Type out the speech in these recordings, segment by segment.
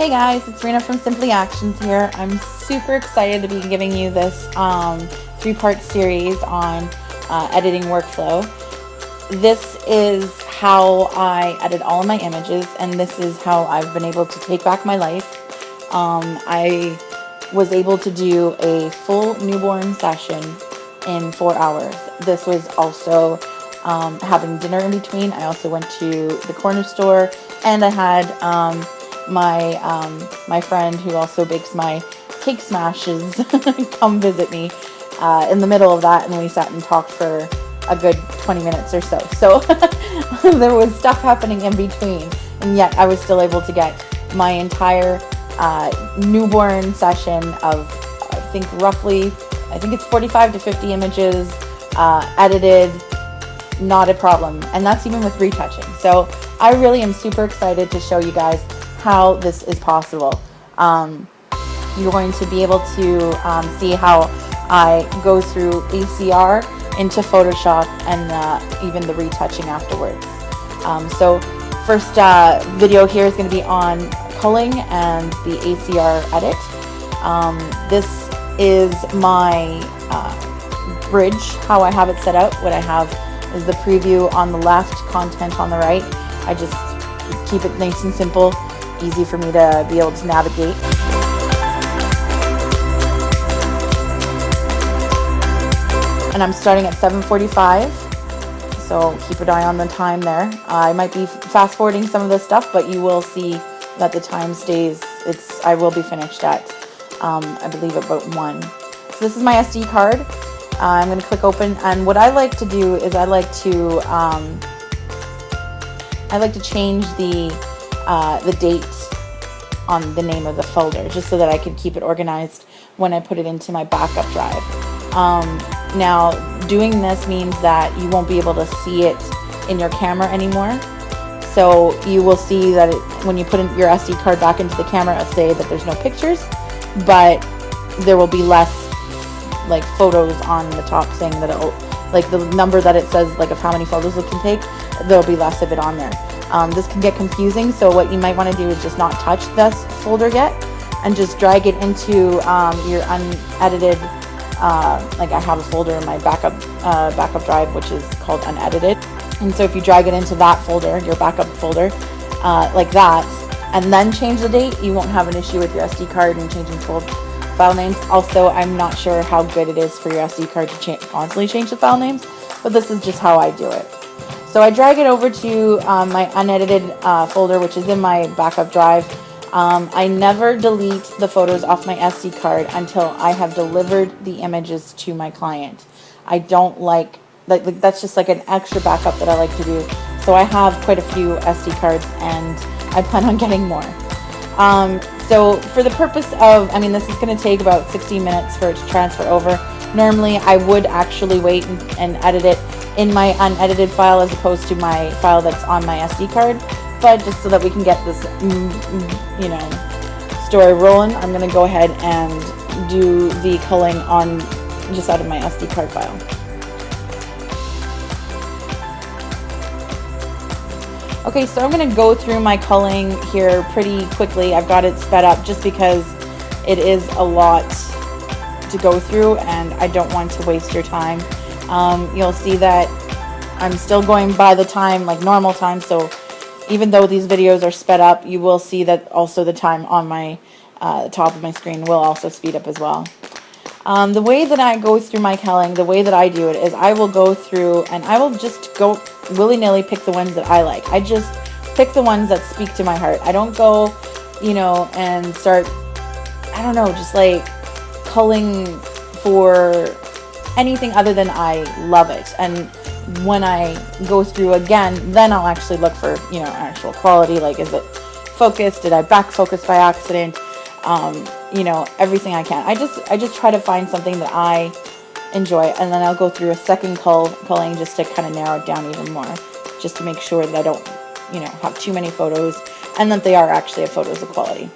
Hey guys, it's Rena from Simply Actions here. I'm super excited to be giving you this 3-part series on editing workflow. This is how I edit all of my images, and this is how I've been able to take back my life. I was able to do a full newborn session in 4 hours. This was also having dinner in between. I also went to the corner store, and I had my friend who also bakes my cake smashes come visit me in the middle of that, and we sat and talked for a good 20 minutes or so. So there was stuff happening in between, and yet I was still able to get my entire newborn session of, I think it's 45 to 50 images edited, not a problem. And that's even with retouching. So I really am super excited to show you guys how this is possible. You're going to be able to see how I go through ACR into Photoshop and even the retouching afterwards. So first video here is going to be on Culling and the ACR edit. This is my bridge, how I have it set up. What I have is the preview on the left, content on the right. I just keep it nice and simple, easy for me to be able to navigate. And I'm starting at 7:45, so keep an eye on the time there. I might be fast forwarding some of this stuff, but you will see that the time stays. I will be finished at I believe about 1. So this is my SD card. I'm going to click open, and what I like to do is I like to change the date on the name of the folder, just so that I can keep it organized when I put it into my backup drive. Now, doing this means that you won't be able to see it in your camera anymore. So you will see that when you put in your SD card back into the camera, it'll say that there's no pictures, but there will be less like photos on the top saying that it'll, like the number that it says like of how many photos it can take, there'll be less of it on there. This can get confusing, so what you might want to do is just not touch this folder yet and just drag it into your unedited, like I have a folder in my backup drive which is called unedited, and so if you drag it into that folder, your backup folder, like that, and then change the date, you won't have an issue with your SD card and changing file names. Also, I'm not sure how good it is for your SD card to constantly change the file names, but this is just how I do it. So I drag it over to my unedited folder, which is in my backup drive. I never delete the photos off my SD card until I have delivered the images to my client. I don't like that's just like an extra backup that I like to do. So I have quite a few SD cards, and I plan on getting more. So for the purpose of, this is going to take about 60 minutes for it to transfer over. Normally I would actually wait and edit it in my unedited file as opposed to my file that's on my SD card, but just so that we can get this story rolling, I'm going to go ahead and do the culling on just out of my SD card file. Okay, so I'm going to go through my culling here pretty quickly. I've got it sped up just because it is a lot to go through, and I don't want to waste your time. You'll see that I'm still going by the time, like normal time, so even though these videos are sped up, you will see that also the time on my top of my screen will also speed up as well. The way that I go through my culling, the way that I do it is I will go through and I will just go willy-nilly pick the ones that I like. I just pick the ones that speak to my heart. I don't go, and start, just like culling for anything other than I love it. And when I go through again, then I'll actually look for, actual quality, like is it focused? Did I back focus by accident? Everything I can. I just try to find something that I enjoy, and then I'll go through a second culling just to kind of narrow it down even more, just to make sure that I don't, have too many photos and that they are actually photos of quality.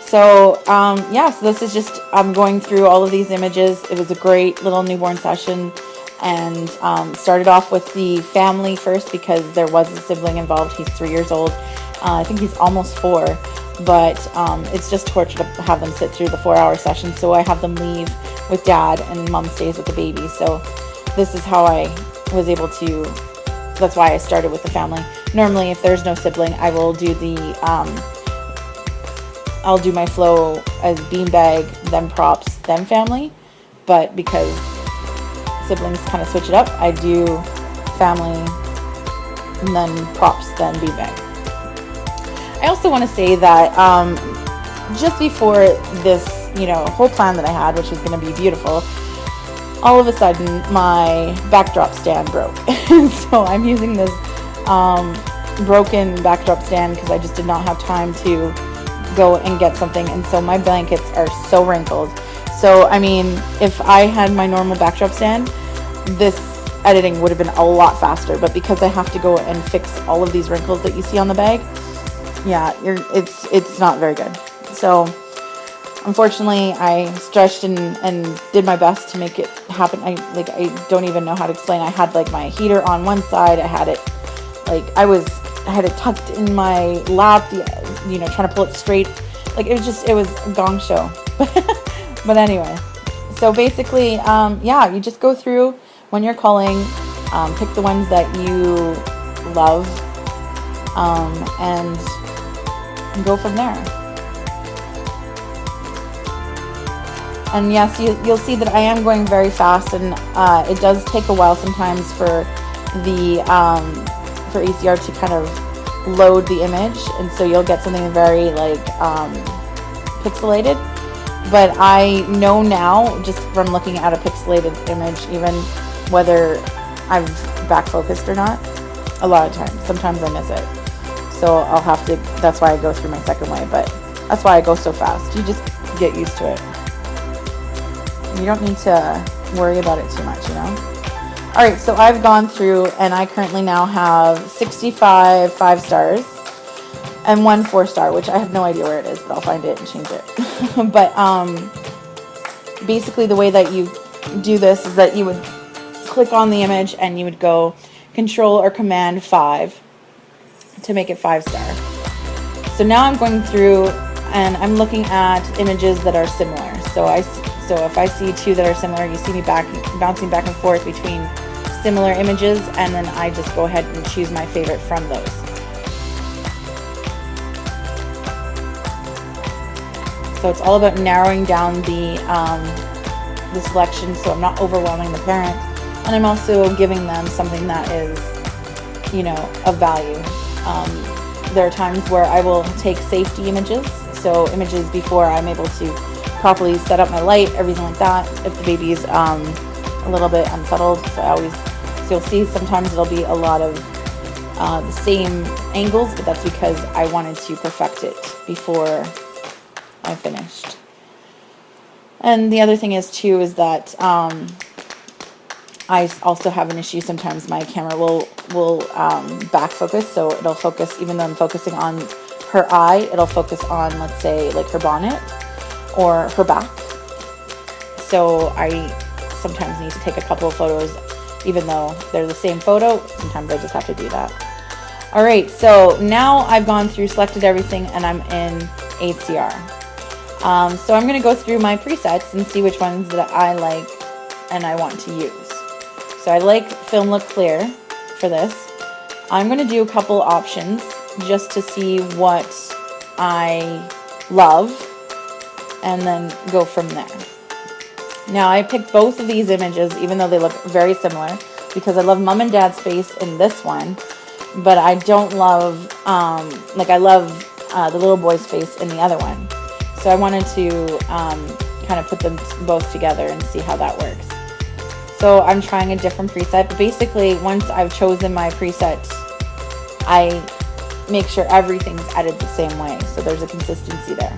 So, so this is just, I'm going through all of these images. It was a great little newborn session, and started off with the family first because there was a sibling involved. He's 3 years old. I think he's almost 4. but it's just torture to have them sit through the 4-hour session. So I have them leave with dad and mom stays with the baby. So this is how I was able to, that's why I started with the family. Normally, if there's no sibling, I will do I'll do my flow as beanbag, then props, then family. But because siblings kind of switch it up, I do family, and then props, then beanbag. I also want to say that just before this, whole plan that I had, which was going to be beautiful, all of a sudden my backdrop stand broke. So I'm using this broken backdrop stand because I just did not have time to go and get something, and so my blankets are so wrinkled. So I mean, if I had my normal backdrop stand, this editing would have been a lot faster, but because I have to go and fix all of these wrinkles that you see on the bag, yeah, it's not very good. So unfortunately, I stretched and did my best to make it happen. I don't even know how to explain. I had like my heater on one side. I had it tucked in my lap, trying to pull it straight. Like it was a gong show. But anyway, so basically, you just go through when you're culling, pick the ones that you love, and go from there. And yes, you'll see that I am going very fast, and it does take a while sometimes for the for ACR to kind of load the image, and so you'll get something very pixelated. But I know now, just from looking at a pixelated image, even whether I've back focused or not, a lot of times. Sometimes I miss it. So I'll have to, that's why I go through my second way, but that's why I go so fast. You just get used to it. You don't need to worry about it too much, Alright, so I've gone through, and I currently now have 65 5-stars and 1 4-star, which I have no idea where it is, but I'll find it and change it. But basically the way that you do this is that you would click on the image and you would go Control or Command 5 to make it 5-star. So now I'm going through and I'm looking at images that are similar. So if I see 2 that are similar, you see me bouncing back and forth between similar images, and then I just go ahead and choose my favorite from those. So it's all about narrowing down the selection, so I'm not overwhelming the parent, and I'm also giving them something that is, of value. There are times where I will take safety images, so images before I'm able to properly set up my light, everything like that, if the baby's a little bit unsettled. So you'll see sometimes it'll be a lot of the same angles, but that's because I wanted to perfect it before I finished. And the other thing is that I also have an issue. Sometimes my camera will back focus, so it'll focus, even though I'm focusing on her eye, it'll focus on, let's say, like her bonnet or her back. So I sometimes need to take a couple of photos, even though they're the same photo. Sometimes I just have to do that. Alright, so now I've gone through, selected everything, and I'm in ACR. So I'm going to go through my presets and see which ones that I like and I want to use. So I like Film Look Clear for this. I'm going to do a couple options just to see what I love and then go from there. Now I picked both of these images, even though they look very similar, because I love mom and dad's face in this one, but I don't love, I love the little boy's face in the other one. So I wanted to kind of put them both together and see how that works. So I'm trying a different preset, but basically once I've chosen my preset, I make sure everything's edited the same way, so there's a consistency there.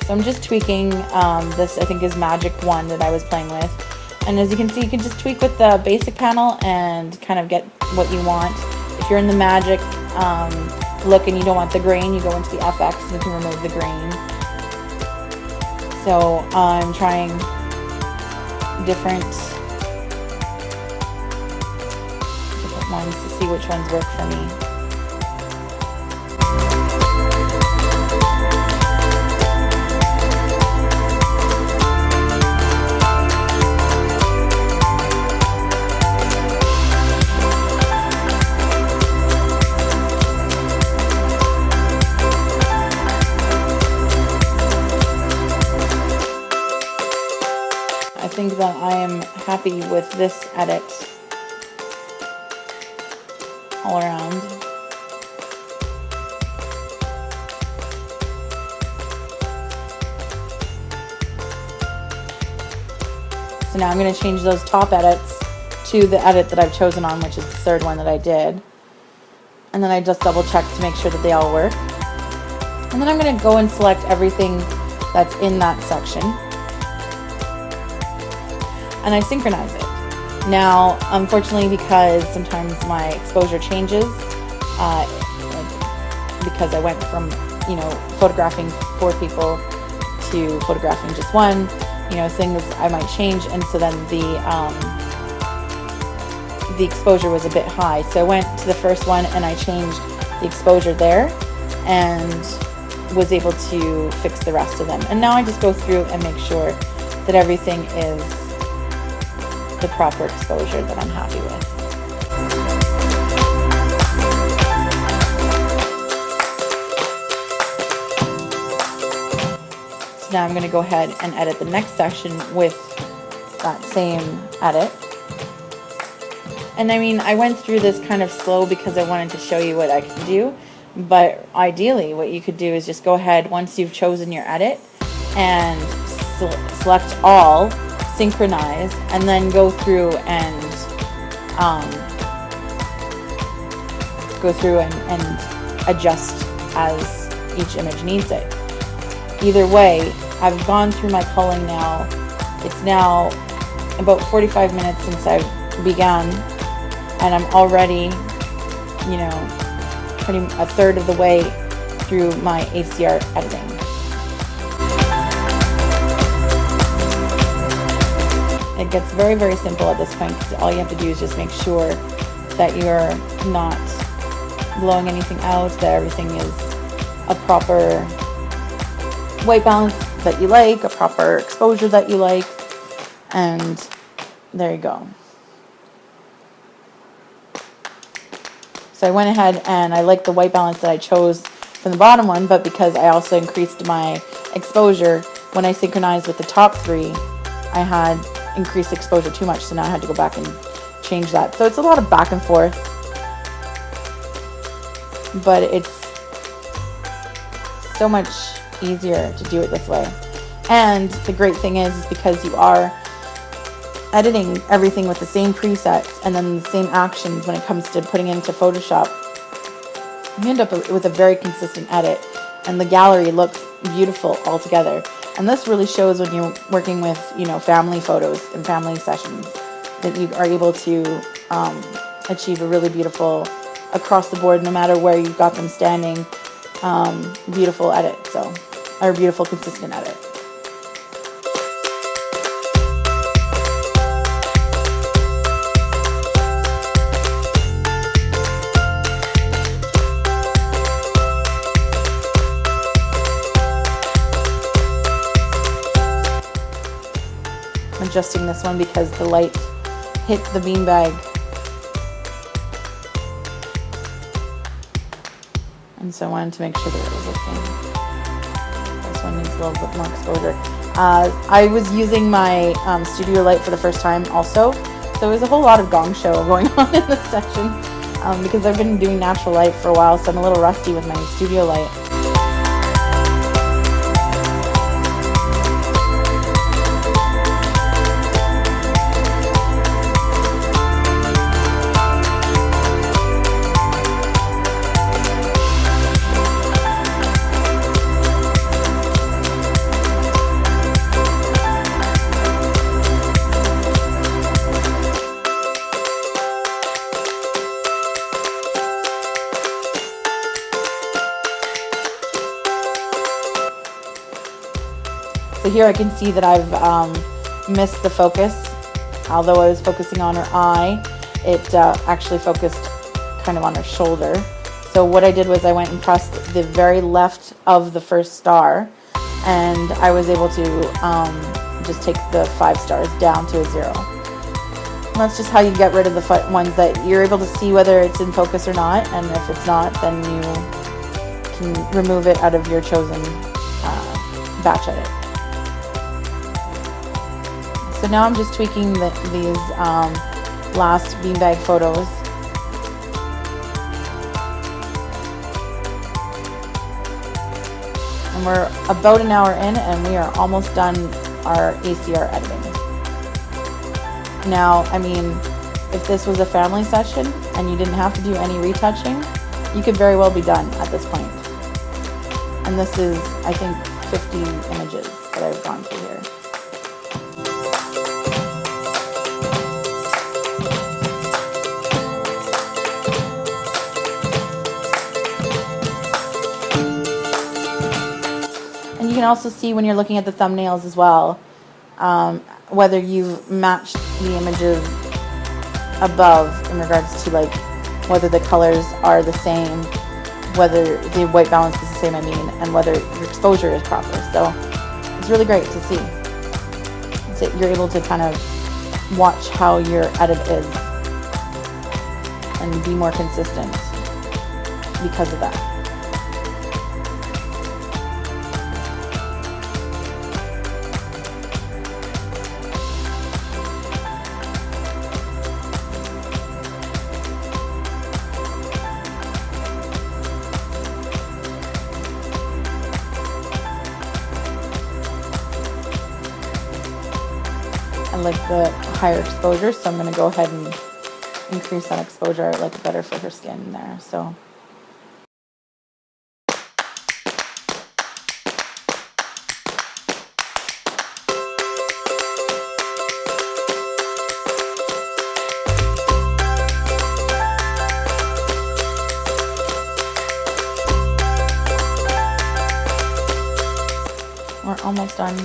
So I'm just tweaking, this I think is Magic 1 that I was playing with. And as you can see, you can just tweak with the basic panel and kind of get what you want. If you're in the Magic look and you don't want the grain, you go into the FX and you can remove the grain. So I'm trying different ones to see which ones work for me. think that I am happy with this edit all around. So now I'm going to change those top edits to the edit that I've chosen on, which is the third one that I did. And then I just double check to make sure that they all work. And then I'm going to go and select everything that's in that section. And I synchronize it. Now, unfortunately, because sometimes my exposure changes, because I went from, photographing 4 people to photographing just one, things I might change, and so then the exposure was a bit high. So I went to the first one and I changed the exposure there and was able to fix the rest of them. And now I just go through and make sure that everything is the proper exposure that I'm happy with. So now I'm going to go ahead and edit the next section with that same edit. And I mean, I went through this kind of slow because I wanted to show you what I can do. But ideally, what you could do is just go ahead once you've chosen your edit and select all, synchronize, and then go through and adjust as each image needs it. Either way, I've gone through my culling now. It's now about 45 minutes since I've begun, and I'm already, pretty a third of the way through my HDR editing. It gets very, very simple at this point because all you have to do is just make sure that you're not blowing anything out, that everything is a proper white balance that you like, a proper exposure that you like, and there you go. So I went ahead and I like the white balance that I chose from the bottom one, but because I also increased my exposure, when I synchronized with the top 3, I had increased exposure too much, so now I had to go back and change that. So it's a lot of back and forth, but it's so much easier to do it this way. And the great thing is because you are editing everything with the same presets and then the same actions when it comes to putting into Photoshop, you end up with a very consistent edit, and the gallery looks beautiful altogether. And this really shows when you're working with, family photos and family sessions, that you are able to achieve a really beautiful, across the board, no matter where you've got them standing, beautiful edit, or beautiful consistent edit. Adjusting this one because the light hit the beanbag, and so I wanted to make sure that it was okay. This one needs a little bit more exposure. I was using my studio light for the first time also, so there was a whole lot of gong show going on in this section because I've been doing natural light for a while, so I'm a little rusty with my studio light. So here I can see that I've missed the focus. Although I was focusing on her eye, it actually focused kind of on her shoulder. So what I did was I went and pressed the very left of the first star, and I was able to just take the 5 stars down to a 0. And that's just how you get rid of the ones that you're able to see whether it's in focus or not, and if it's not, then you can remove it out of your chosen batch edit. So now I'm just tweaking these last beanbag photos. And we're about an hour in, and we are almost done our ACR editing. Now, I mean, if this was a family session and you didn't have to do any retouching, you could very well be done at this point. And this is, I think, 50 images that I've gone through here. And you can also see when you're looking at the thumbnails as well, whether you've matched the images above in regards to like whether the colors are the same, whether the white balance is the same, I mean, and whether your exposure is proper. So it's really great to see. So you're able to kind of watch how your edit is and be more consistent because of that. I like the higher exposure, so I'm going to go ahead and increase that exposure. I like it better for her skin there. So we're almost done.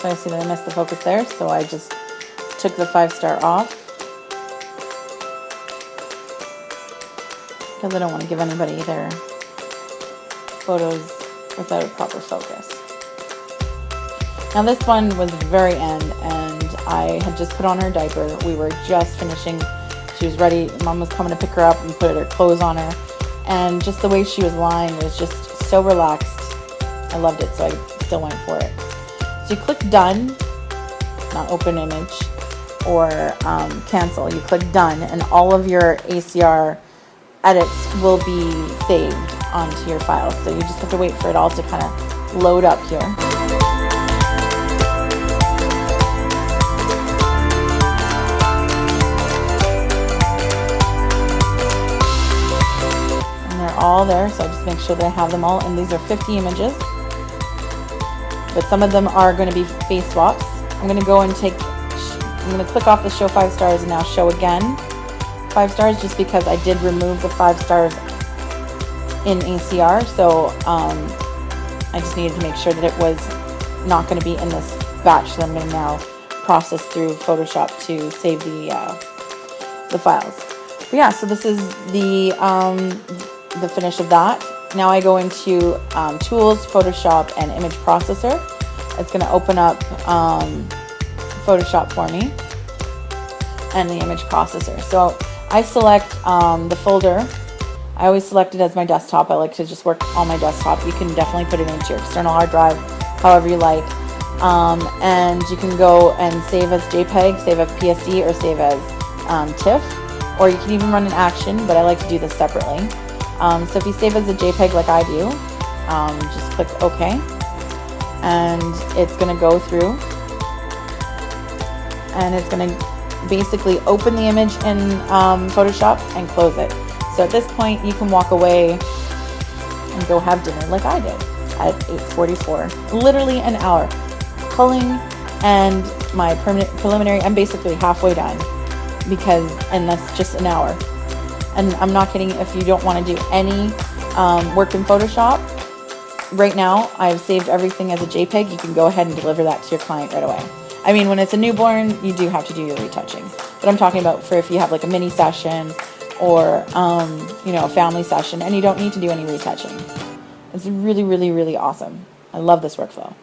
So I see that I missed the focus there, so I just took the 5-star off because I don't want to give anybody their photos without a proper focus. Now this one was the very end, and I had just put on her diaper. We were just finishing. She was ready. Mom was coming to pick her up and put her clothes on her, and just the way she was lying was just so relaxed. I loved it, so I still went for it. So you click done, not open image, or cancel. You click done, and all of your ACR edits will be saved onto your file. So you just have to wait for it all to kind of load up here. And they're all there, so I just make sure that I have them all. And these are 50 images. But some of them are going to be face swaps. I'm going to go and I'm going to click off the show 5 stars and now show again 5 stars, just because I did remove the 5 stars in ACR. So I just needed to make sure that it was not going to be in this batch that I'm going to now process through Photoshop to save the files. But yeah, so this is the finish of that. Now I go into Tools, Photoshop, and Image Processor. It's going to open up Photoshop for me and the Image Processor. So I select the folder. I always select it as my desktop. I like to just work on my desktop. You can definitely put it into your external hard drive, however you like. And you can go and save as JPEG, save as PSD, or save as TIFF. Or you can even run an action, but I like to do this separately. So if you save as a JPEG like I do, just click OK, and it's going to go through, and it's going to basically open the image in Photoshop and close it. So at this point you can walk away and go have dinner like I did at 8:44, literally an hour. Culling and my preliminary, I'm basically halfway done, and that's just an hour. And I'm not kidding, if you don't want to do any work in Photoshop, right now I've saved everything as a JPEG. You can go ahead and deliver that to your client right away. I mean, when it's a newborn, you do have to do your retouching. But I'm talking about for if you have like a mini session, or, a family session, and you don't need to do any retouching. It's really, really, really awesome. I love this workflow.